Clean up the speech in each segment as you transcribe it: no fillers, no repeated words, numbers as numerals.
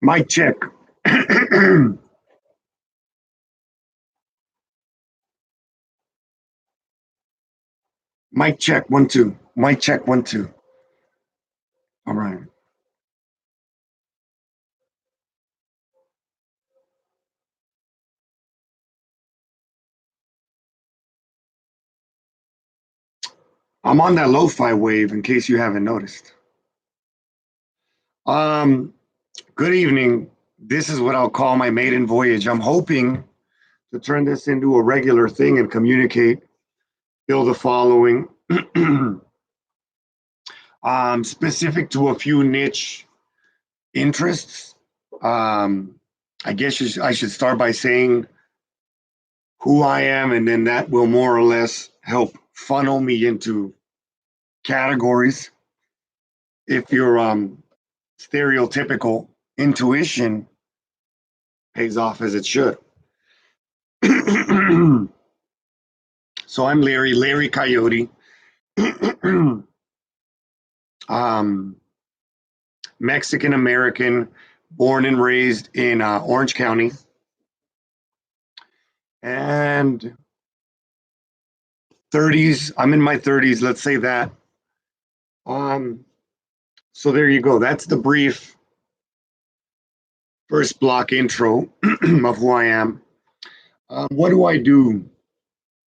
Mic check. Mic check, 1 2. Mic check, 1 2. All right. I'm on that lo-fi wave in case you haven't noticed. Um, Good evening. This is what I'll call my maiden voyage. I'm hoping to turn this into a regular thing and communicate, build a following, specific to a few niche interests. Um, I guess I should start by saying who I am, and then that will more or less help funnel me into categories. If your stereotypical intuition pays off as it should. So I'm Larry Coyote, um, Mexican American, born and raised in Orange County, and 30s. I'm in my 30s. Let's say that. Um, so there you go. That's the brief first block intro of who I am. What do I do?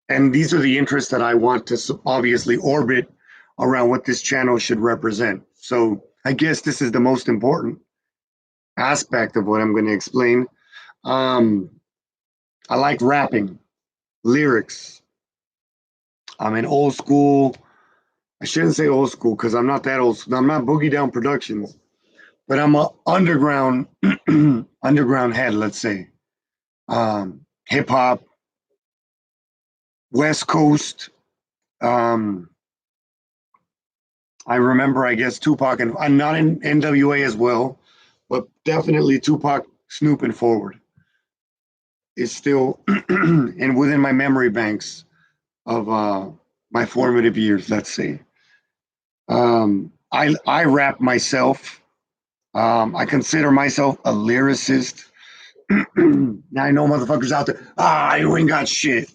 And these are the interests that I want to obviously orbit around what this channel should represent. So I guess this is the most important aspect of what I'm going to explain. Um, I like rapping, lyrics. I'm an old school. I shouldn't say old school because I'm not that old. I'm not Boogie Down Productions, but I'm a underground underground head. Let's say hip hop, West Coast. Um, I remember, I guess, Tupac, and I'm not in NWA as well, but definitely Tupac snooping forward is still and within my memory banks of my formative years, let's say. I rap myself. I consider myself a lyricist. Now I know motherfuckers out there, you ain't got shit.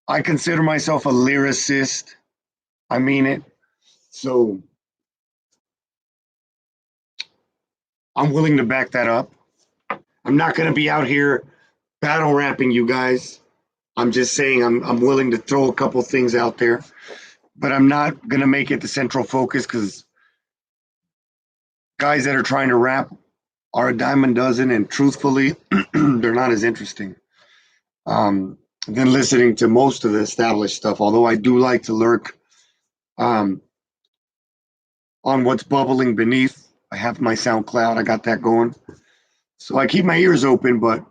I consider myself a lyricist. I mean it. So I'm willing to back that up. I'm not going to be out here battle rapping you guys. I'm just saying I'm willing to throw a couple things out there, but I'm not going to make it the central focus because guys that are trying to rap are a dime a dozen, and truthfully, they're not as interesting than listening to most of the established stuff. Although I do like to lurk um, on what's bubbling beneath. I have my SoundCloud. I got that going, so I keep my ears open. But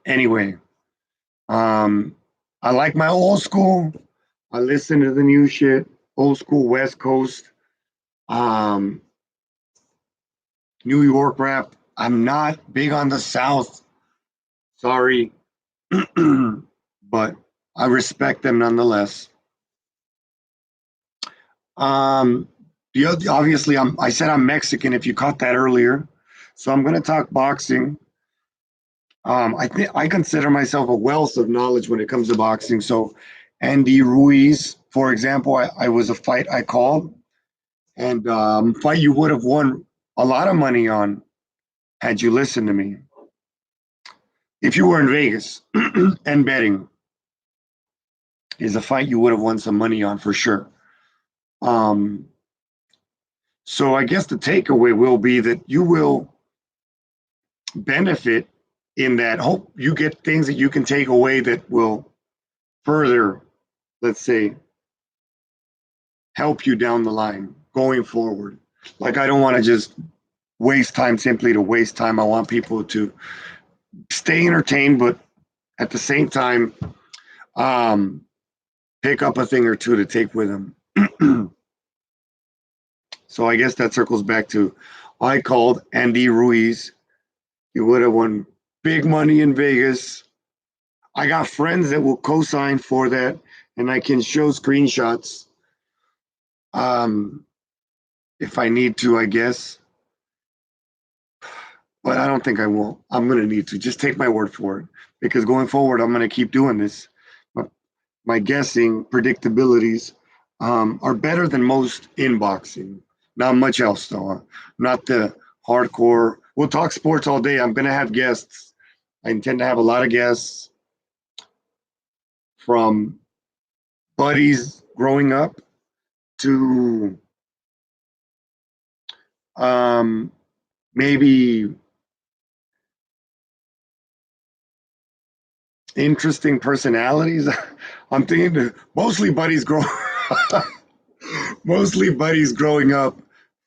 anyway, I like my old school. I listen to the new shit, old school West Coast, um, New York rap. I'm not big on the South. Sorry, but I respect them nonetheless. Um, obviously, I said I'm Mexican. If you caught that earlier, so I'm going to talk boxing. I think I consider myself a wealth of knowledge when it comes to boxing. So, Andy Ruiz, for example, I was a fight I called, and fight you would have won a lot of money on had you listened to me. If you were in Vegas and betting, is a fight you would have won some money on for sure. Um, so I guess the takeaway will be that you will benefit in that. Hope you get things that you can take away that will further, let's say, help you down the line going forward. Like I don't want to just waste time simply to waste time. I want people to stay entertained, but at the same time, um, pick up a thing or two to take with them. So I guess that circles back to I called Andy Ruiz. He would have won big money in Vegas. I got friends that will co-sign for that, and I can show screenshots if I need to, I guess. but I don't think I will. I'm going to need to just take my word for it because going forward, I'm going to keep doing this. My guessing predictabilities are better than most in boxing. Not much else though. Not the hardcore. We'll talk sports all day. I'm going to have guests. I intend to have a lot of guests from buddies growing up to um, maybe interesting personalities. I'm thinking mostly buddies grow mostly buddies growing up,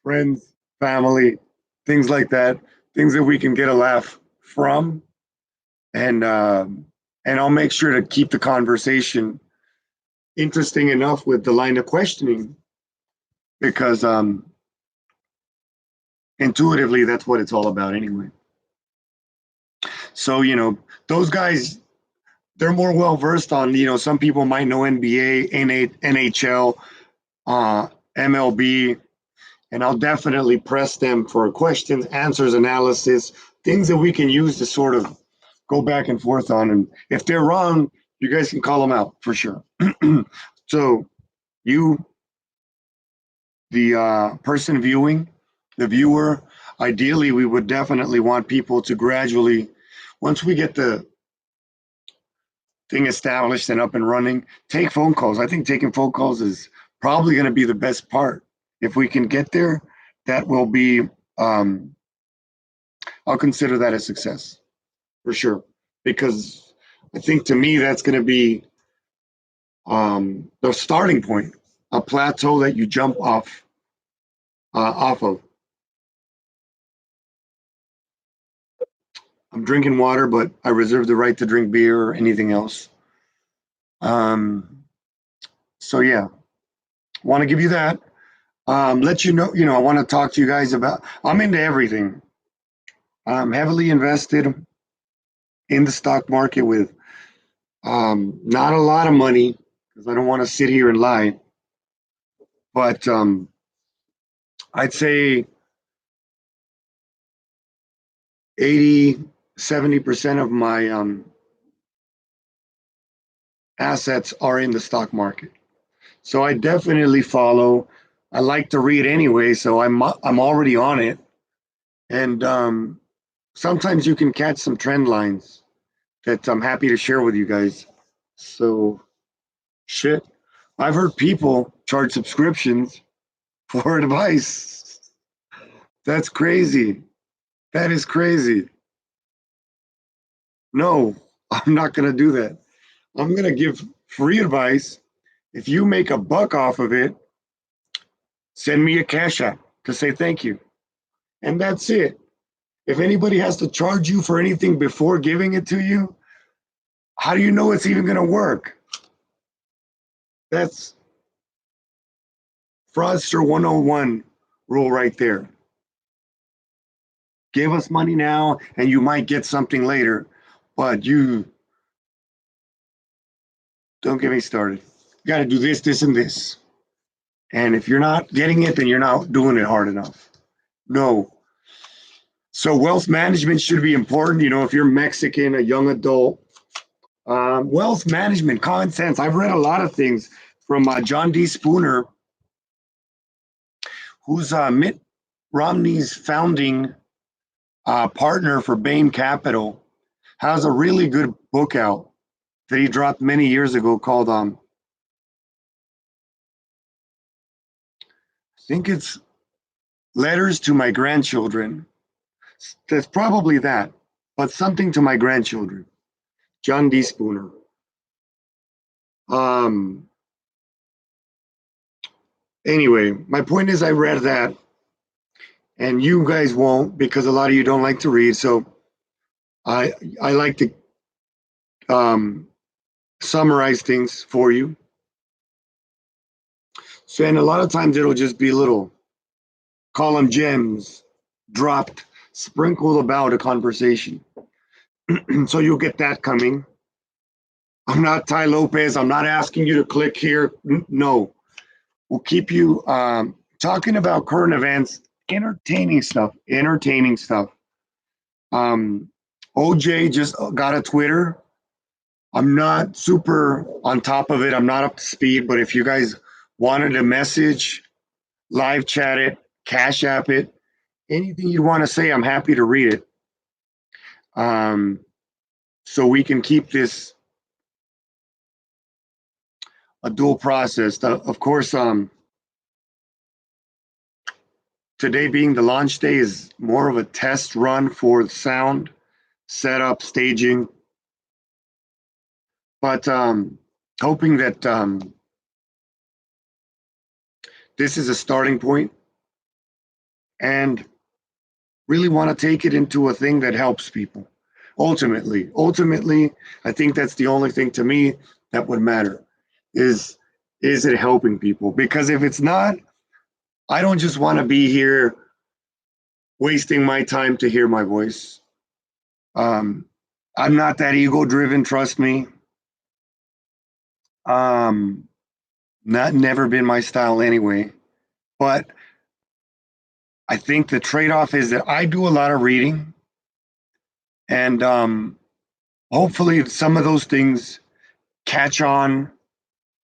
friends, family, things like that, things that we can get a laugh from, and and I'll make sure to keep the conversation interesting enough with the line of questioning because intuitively that's what it's all about anyway. So those guys, they're more well versed on some people might know NBA, NHL, MLB, and I'll definitely press them for questions, answers, analysis, things that we can use to sort of go back and forth on. And if they're wrong, you guys can call them out for sure. So you, the person viewing, the viewer, ideally, we would definitely want people to gradually, once we get the thing established and up and running, take phone calls. I think taking phone calls is probably going to be the best part. If we can get there, that will be, I'll consider that a success for sure. Because I think to me, that's going to be the starting point, a plateau that you jump off of. I'm drinking water, but I reserve the right to drink beer or anything else. Um, so yeah, want to give you that. Let you know, I want to talk to you guys about, I'm into everything. I'm heavily invested in the stock market with not a lot of money because I don't want to sit here and lie, but I'd say 80, 70% of my assets are in the stock market. So I definitely follow. I like to read anyway, so I'm already on it. And sometimes you can catch some trend lines that I'm happy to share with you guys. So shit, I've heard people charge subscriptions for advice. That's crazy. That is crazy. No, I'm not going to do that. I'm going to give free advice. If you make a buck off of it, send me a cash app to say thank you. And that's it. If anybody has to charge you for anything before giving it to you, how do you know it's even going to work? That's fraudster 101 rule right there. Give us money now and you might get something later, but you don't get me started. You got to do this, this, and this. And if you're not getting it, then you're not doing it hard enough. No. So wealth management should be important. If you're Mexican, a young adult, wealth management, common sense. I've read a lot of things from John D. Spooner, who's Mitt Romney's founding partner for Bain Capital, has a really good book out that he dropped many years ago called, I think it's Letters to My Grandchildren. That's probably that, but something to my grandchildren. John D. Spooner. Um, anyway, my point is I read that, and you guys won't because a lot of you don't like to read. So I like to um, summarize things for you. So, and a lot of times it'll just be little, call them gems, dropped, sprinkled about a conversation. So you'll get that coming. I'm not Ty Lopez. I'm not asking you to click here. No, we'll keep you talking about current events, entertaining stuff, OJ just got a Twitter. I'm not super on top of it. I'm not up to speed, but if you guys wanted a message, live chat it, cash app it, anything you want to say, I'm happy to read it. So we can keep this a dual process. Of course, today being the launch day is more of a test run for the sound, setup, staging, but hoping that this is a starting point and really want to take it into a thing that helps people. Ultimately, I think that's the only thing to me that would matter is it helping people? Because if it's not, I don't just want to be here wasting my time to hear my voice. I'm not that ego driven, trust me. Um, Not never been my style anyway. But I think the trade off is that I do a lot of reading, and hopefully some of those things catch on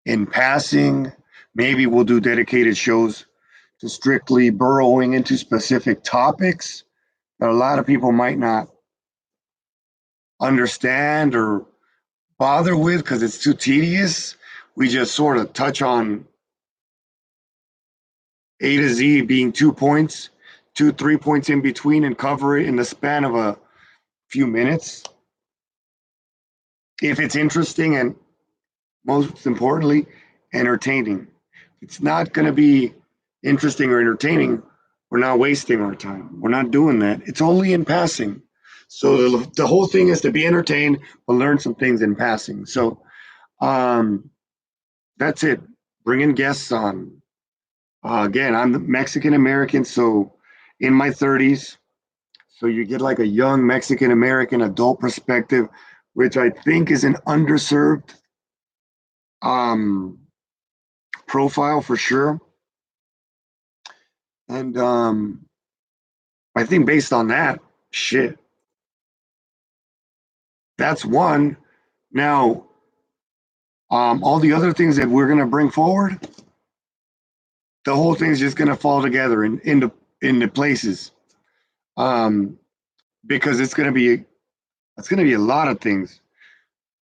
in passing. Maybe we'll do dedicated shows to strictly burrowing into specific topics that a lot of people might not understand or bother with because it's too tedious. We just sort of touch on A to Z being 2 points, 3 points in between, and cover it in the span of a few minutes. If it's interesting and most importantly, entertaining. If it's not going to be interesting or entertaining, we're not wasting our time. We're not doing that. It's only in passing. So the whole thing is to be entertained, but learn some things in passing. So that's it. Bringing guests on. Again, I'm Mexican American, so in my 30s. So you get like a young Mexican American adult perspective, which I think is an underserved um, profile for sure. And I think based on that, shit, that's one. Now, all the other things that we're gonna bring forward, the whole thing's just gonna fall together into places, um, because it's gonna be a lot of things.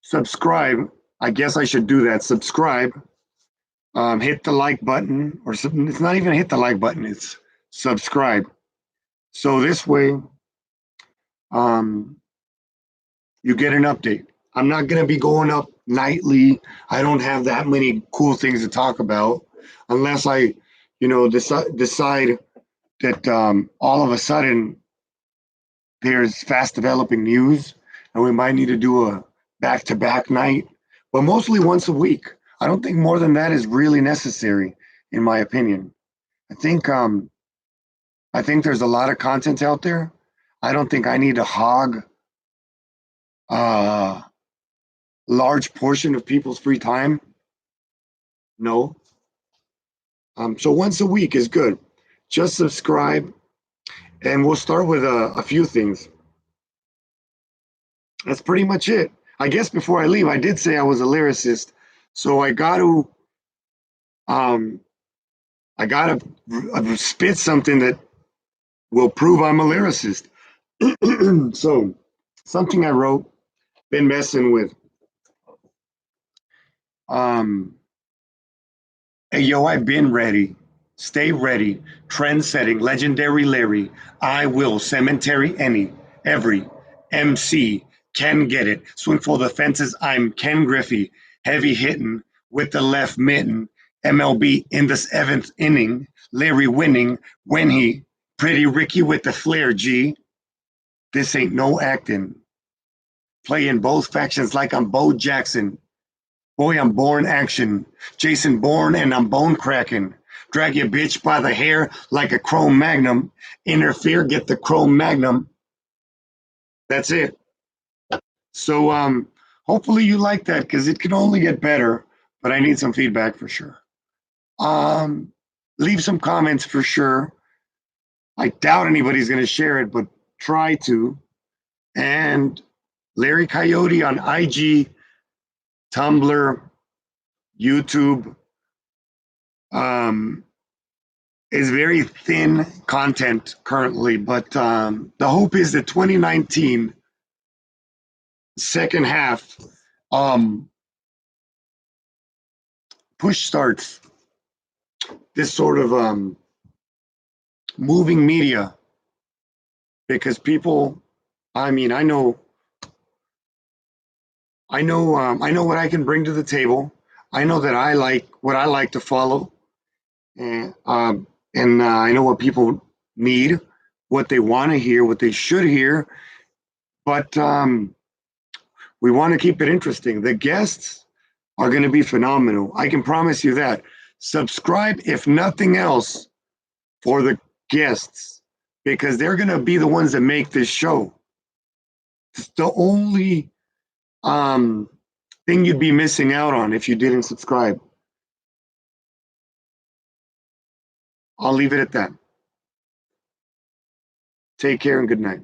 Subscribe. I guess I should do that. Subscribe. Hit the like button, or something. It's not even hit the like button. It's subscribe. So this way, um, you get an update. I'm not going to be going up nightly. I don't have that many cool things to talk about unless I, decide that all of a sudden there's fast developing news and we might need to do a back to back night, but mostly once a week. I don't think more than that is really necessary, in my opinion. I think um, I think there's a lot of content out there. I don't think I need to hog uh, large portion of people's free time. No. So once a week is good. Just subscribe, and we'll start with a few things. That's pretty much it. I guess before I leave, I did say I was a lyricist, so um, I got to spit something that will prove I'm a lyricist. So something I wrote, been messing with. Um, Hey, yo, I've been ready. Stay ready. Trend setting, legendary Larry. I will cemetery every MC can get it. Swing for the fences. I'm Ken Griffey. Heavy hitting with the left mitten. MLB in the seventh inning. Larry winning when he pretty Ricky with the flair, G. This ain't no acting. Playing both factions like I'm Bo Jackson. Boy, I'm born action. Jason Bourne, and I'm bone cracking. Drag your bitch by the hair like a chrome magnum. Interfere, get the chrome magnum. That's it. So hopefully you like that because it can only get better, but I need some feedback for sure. Um, Leave some comments for sure. I doubt anybody's gonna share it, but try to. and Larry Coyote on IG, Tumblr, YouTube. Is very thin content currently, but the hope is that 2019 second half push starts this sort of moving media, because people, I mean, I know what I can bring to the table. I know that I like what I like to follow, and I know what people need, what they want to hear, what they should hear. But we want to keep it interesting. The guests are going to be phenomenal. I can promise you that. Subscribe, if nothing else, for the guests, because they're going to be the ones that make this show. It's the only thing you'd be missing out on if you didn't subscribe. I'll leave it at that. Take care and good night.